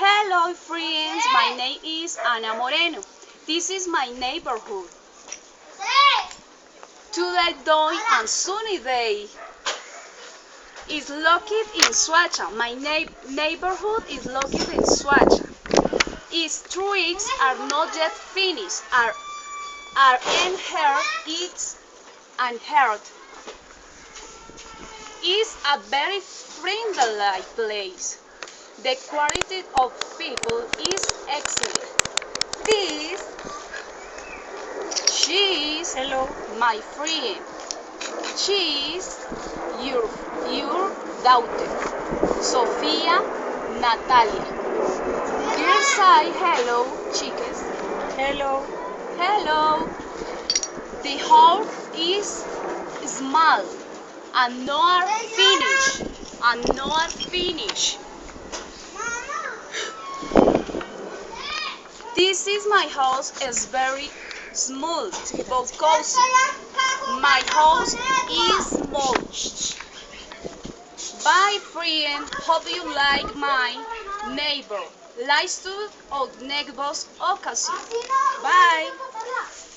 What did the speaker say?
Hello friends, my name is Ana Moreno. This is my neighborhood. Today dawn and sunny day is located in Soacha. My neighborhood is located in Soacha. Its streets are not yet finished, are unheard, it's unheard. It's a very friendly place. The quality of people is excellent. This, she is Hello. my friend. She is your daughter, Sofia Natalia. Girls say hello, chicas. Hello. Hello. The house is small and not finished. This is my house is very smooth but cozy. My house is mulched. Bye friend, hope you like my neighbor. Let's do our next occasion. Bye.